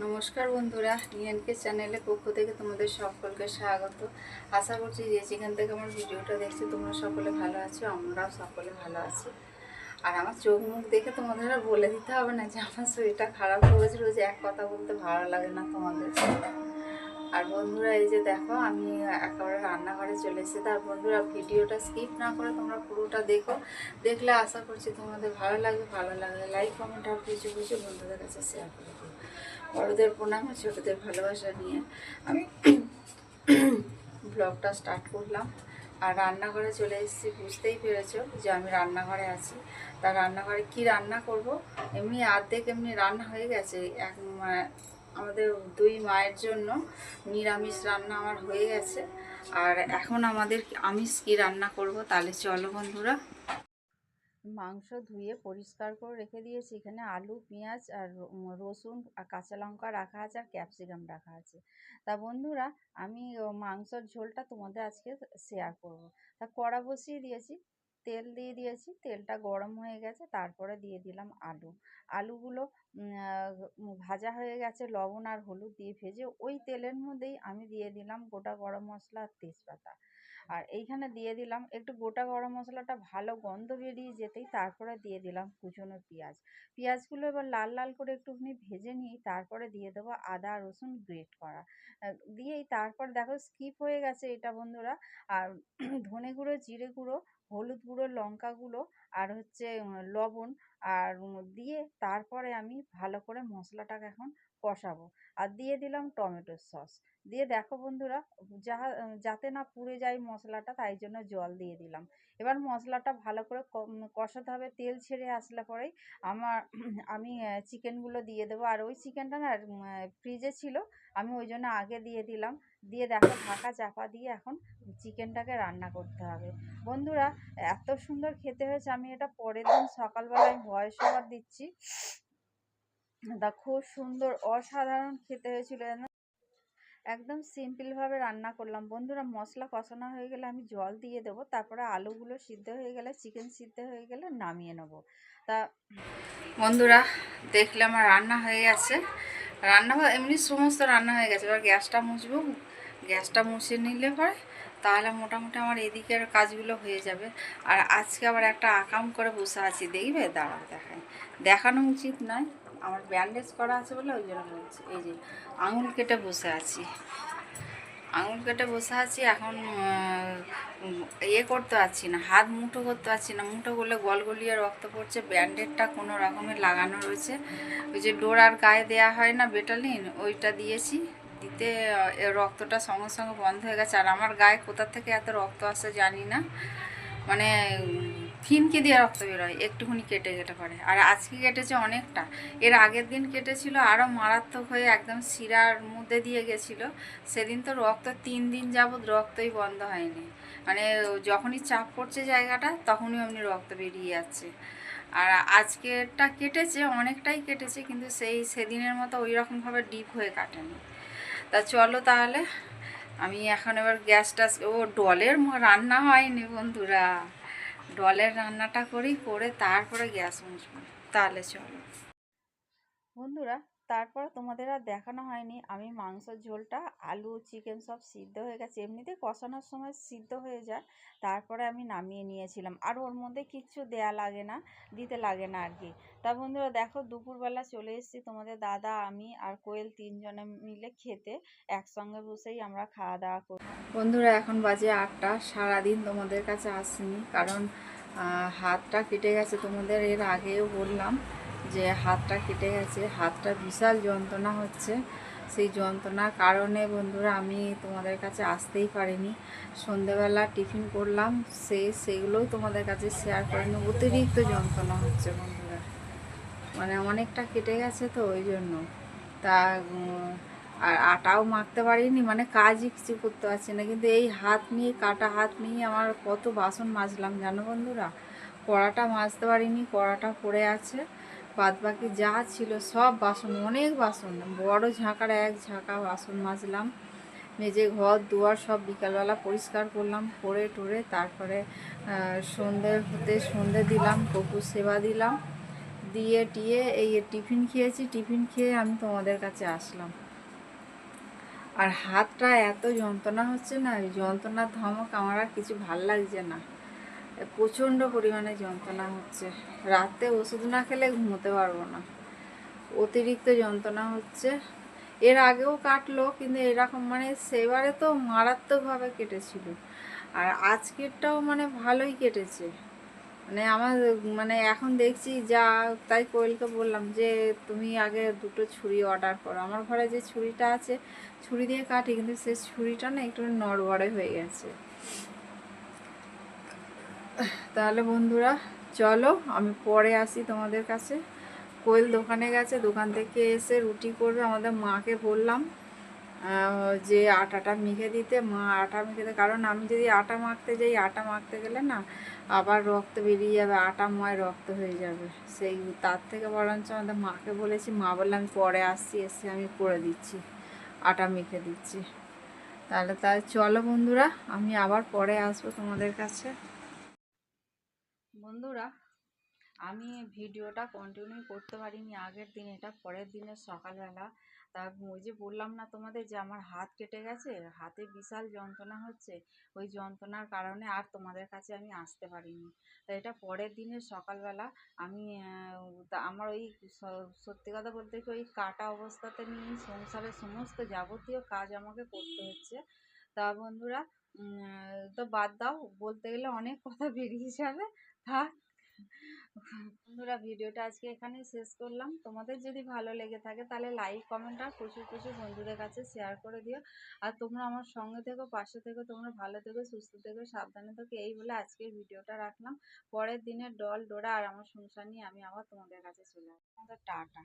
নমস্কার বন্ধুরা, নিএনকে চ্যানেলের পক্ষ থেকে তোমাদের সকলকে স্বাগত। আশা করছি যে যেখান থেকে আমার ভিডিওটা দেখছো তোমরা সকলে ভালো আছো, আমরাও সকলে ভালো আছি। আর আমার চোখ মুখ দেখে তোমাদের আর বলে দিতে হবে না যে আমার শরীরটা খারাপ হয়েছিল, যে এক কথা বলতে ভালো লাগে না তোমাদের। আর বন্ধুরা, এই যে দেখো আমি একেবারে রান্নাঘরে চলে এসেছি। তার বন্ধুরা, ভিডিওটা স্কিপ না করে তোমরা পুরোটা দেখো। দেখলে আশা করছি তোমাদের ভালো লাগলে লাইক কমেন্ট আর কিছু বন্ধুদের কাছে শেয়ার করে দিও। বড়দের প্রণাম আর ছোটোদের ভালোবাসা নিয়ে আমি ব্লগটা স্টার্ট করলাম। আর রান্নাঘরে চলে এসেছি, বুঝতেই পেরেছো যে আমি রান্নাঘরে আছি। তা রান্নাঘরে কি রান্না করব, এমনি অর্ধেক এমনি রান্না হয়ে গেছে। আমাদের দুই মায়ের জন্য নিরামিষ রান্না আমার হয়ে গেছে। আর এখন আমাদের আমিষ কি রান্না করব, তাহলে চলো বন্ধুরা। মাংস ধুয়ে পরিষ্কার করে রেখে দিয়েছি। এখানে আলু, পেঁয়াজ আর রসুন আর কাঁচা লঙ্কা রাখা আছে, আর ক্যাপসিকাম রাখা আছে। তা বন্ধুরা, আমি মাংসর ঝোলটা তোমাদের আজকে শেয়ার করব। তা কড়া বসিয়ে দিয়েছি, তেল দিয়ে দিয়েছি, তেলটা গরম হয়ে গেছে। তারপরে দিয়ে দিলাম আলুগুলো ভাজা হয়ে গেছে, লবণ আর হলুদ দিয়ে ভেজে ওই তেলের মধ্যেই আমি দিয়ে দিলাম গোটা গরম মশলা আর তেজপাতা। আর এইখানে দিয়ে দিলাম একটু গোটা গরম মশলাটা ভালো গন্ধ বেরিয়ে যেতেই তারপরে দিয়ে দিলাম কুচনো পেঁয়াজগুলো এবার লাল লাল করে একটুখানি ভেজে নিই। তারপরে দিয়ে দেবো আদা রসুন গ্রেট করা, দিয়েই তারপর দেখো স্কিপ হয়ে গেছে এটা বন্ধুরা। আর ধনে গুঁড়ো, জিরে গুঁড়ো, হলুদ গুঁড়ো, লঙ্কা গুঁড়ো আর হচ্ছে লবণ আর দিয়ে তারপরে আমি ভালো করে মশলাটাকে এখন কষাবো। আর দিয়ে দিলাম টমেটোর সস। দিয়ে দেখো বন্ধুরা, যাতে না পুড়ে যায় মশলাটা, তাই জন্য জল দিয়ে দিলাম। এবার মশলাটা ভালো করে কষাতে হবে। তেল ছেড়ে আসলে পরেই আমি চিকেনগুলো দিয়ে দেবো। আর ওই চিকেনটা না ফ্রিজে ছিল, আমি ওই জন্য আগে দিয়ে দিলাম। দিয়ে দেখো ঢাকা চাপা দিয়ে এখন চিকেনটাকে রান্না করতে হবে। বন্ধুরা, এত সুন্দর খেতে হয়েছে, আমি এটা পরের দিন সকালবেলায় ভয়েস ওভার দিচ্ছি। তা খুব সুন্দর অসাধারণ খেতে হয়েছিল। একদম সিম্পলভাবে রান্না করলাম বন্ধুরা। মশলা কষানো হয়ে গেলে আমি জল দিয়ে দেবো। তারপরে আলুগুলো সিদ্ধ হয়ে গেলে, চিকেন সিদ্ধ হয়ে গেলে নামিয়ে নেব। তা বন্ধুরা, দেখলে আমার রান্না হয়ে গেছে। রান্না এমনি সমস্ত রান্না হয়ে গেছে। এবার গ্যাসটা মুছবো। গ্যাসটা মুছে নিলে পরে তাহলে মোটামুটি আমার এদিকের কাজগুলো হয়ে যাবে। আর আজকে আবার একটা আকাম করে বসে আছি, দেখবে? দাঁড়াও দেখাই। দেখানো উচিত নয়, আমার ব্যান্ডেজ করা আছে বলে ওই জন্য বলছি। এই যে আঙুল কেটে বসে আছি, এখন ইয়ে করতে পারছি না, হাত মুঠো করতে পারছি না। মুঠো করলে গলগলিয়ে রক্ত পড়ছে। ব্যান্ডেডটা কোনো রকমের লাগানো রয়েছে। ওই যে ডোরার গায়ে দেয়া হয় না বেটালিন, ওইটা দিয়েছি। দিতে রক্তটা সঙ্গে সঙ্গে বন্ধ হয়ে গেছে। আর আমার গায়ে কোথা থেকে এত রক্ত আসে জানি না, মানে ফিনকি দিয়ে রক্ত বেরোয় একটুখানি কেটে যেতে পারে। আর আজকে কেটেছে অনেকটা। এর আগের দিন কেটেছিল আরও মারাত্মক হয়ে একদম শিরার মধ্যে দিয়ে গেছিলো। সেদিন তো রক্ত 3 দিন যাবৎ রক্তই বন্ধ হয়নি। মানে যখনই চাপ পড়ছে জায়গাটা তখনই অমনি রক্ত বেরিয়ে যাচ্ছে। আর আজকেরটা কেটেছে, অনেকটাই কেটেছে, কিন্তু সেদিনের মতো ওই রকমভাবে ডিপ হয়ে কাটেনি। তা চলো তাহলে, আমি এখন এবার গ্যাসটা ডলের রান্না হয়নি বন্ধুরা, ডলের রান্নাটা করে তারপরে গ্যাস মুছবো। তাহলে চলো বন্ধুরা। তারপর তোমাদের আর দেখানো হয়নি, আমি মাংসের ঝোলটা আলু চিকেন সব সিদ্ধ হয়ে গেছে, এমনিতে কষানোর সময় সিদ্ধ হয়ে যায়। তারপরে আমি নামিয়ে নিয়েছিলাম, আর ওর মধ্যে কিচ্ছু দিতে লাগে না আর কি। তা বন্ধুরা দেখো, দুপুরবেলা চলে এসেছি, তোমাদের দাদা, আমি আর কোয়েল 3 জনে মিলে খেতে। একসঙ্গে বসেই আমরা খাওয়া দাওয়া করি। বন্ধুরা, এখন বাজে 8টা। সারাদিন তোমাদের কাছে আসিনি, কারণ হাতটা কেটে গেছে। তোমাদের এর আগেও বললাম যে হাতটা কেটে গেছে, হাতটা বিশাল যন্ত্রণা হচ্ছে। সেই যন্ত্রণার কারণে বন্ধুরা আমি তোমাদের কাছে আসতেই পারিনি। সন্ধেবেলা টিফিন করলাম, সেগুলোও তোমাদের কাছে শেয়ার করিনি। অতিরিক্ত যন্ত্রণা হচ্ছে বন্ধুরা, মানে অনেকটা কেটে গেছে তো ওই জন্য। তা আর আটাও মাখতে পারিনি, মানে কাজই কিছু করতে পারছি না। কিন্তু এই হাত নিয়ে, কাটা হাত নিয়ে আমার কত বাসন মাজলাম জানো বন্ধুরা। কড়াটা মাজতে পারিনি, কড়াটা পড়ে আছে। বাদ বাকি যা ছিল সব বাসন, অনেক বাসন, বড় ঝাঁকার এক ঝাঁকা বাসন মাজলাম। মেজে ঘর দুয়ার সব বিকালবেলা পরিষ্কার করলাম, করে তারপরে সন্ধে দিলাম, কপুর সেবা দিলাম। দিয়ে টিয়ে এই টিফিন খেয়েছি, টিফিন খেয়ে আমি তোমাদের কাছে আসলাম। আর হাতটা এত যন্ত্রণা হচ্ছে না, ওই যন্ত্রণার ধমক আমার আর কিছু ভাল লাগছে না, প্রচণ্ড পরিমাণে যন্ত্রণা হচ্ছে। রাতে ওষুধ না খেলে ঘুমোতে পারবো না, অতিরিক্ত যন্ত্রণা হচ্ছে। এর আগেও কাটলো, কিন্তু এরকম মানে সেবারে তো মারাত্মকভাবে কেটেছিল, আর আজকেরটাও মানে ভালোই কেটেছে। মানে আমার মানে এখন দেখছি যা, তাই কোয়েলকে বললাম যে তুমি আগে দুটো ছুরি অর্ডার করো। আমার ঘরে যে ছুরিটা আছে, ছুরি দিয়ে কাটি, কিন্তু সে ছুরিটা না একটু নড়বড়ে হয়ে গেছে। তাহলে বন্ধুরা চলো, আমি পরে আসি তোমাদের কাছে। কোয়েল দোকানে গেছে, দোকান থেকে এসে রুটি করবে। আমাদের মাকে বললাম যে আটাটা মেখে দিতে, মা আটা মেখে দেয়। কারণ আমি যদি আটা মাখতে যাই, আটা মাখতে গেলে না আবার রক্ত বেরিয়ে যাবে, আটা ময় রক্ত হয়ে যাবে। সেই তার থেকে বরঞ্চ আমাদের মাকে বলেছি, মা বললে আমি পরে আসছি, এসে আমি করে দিচ্ছি, আটা মেখে দিচ্ছি। তাহলে চলো বন্ধুরা, আমি আবার পরে আসবো তোমাদের কাছে। বন্ধুরা, আমি ভিডিওটা কন্টিনিউ করতে পারিনি আগের দিন, এটা পরের দিনের সকালবেলা। তা ওই যে বললাম না তোমাদের যে আমার হাত কেটে গেছে, হাতে বিশাল যন্ত্রণা হচ্ছে, ওই যন্ত্রণার কারণে আর তোমাদের কাছে আমি আসতে পারিনি। তা এটা পরের দিনের সকালবেলা আমি আমার ওই সত্যি কথা বলতে কি, ওই কাটা অবস্থাতে নিয়ে সংসারের সমস্ত যাবতীয় কাজ আমাকে করতে হচ্ছে। তা বন্ধুরা, তো বাদ দাও, বলতে গেলে অনেক কথা বেরিয়ে যাবে, থাক। বন্ধুরা, ভিডিওটা আজকে এখানেই শেষ করলাম। তোমাদের যদি ভালো লেগে থাকে তাহলে লাইক কমেন্ট আর প্রচুর প্রচুর বন্ধুদের কাছে শেয়ার করে দিও। আর তোমরা আমার সঙ্গে থেকো, পাশে থেকো, তোমরা ভালো থেকো, সুস্থ থেকো, সাবধানে থেকো, এই বলে আজকের ভিডিওটা রাখলাম। পরের দিনের ডল ডোরা আর আমার সংসার নিয়ে আমি আবার তোমাদের কাছে চলে আসবো। টাটা।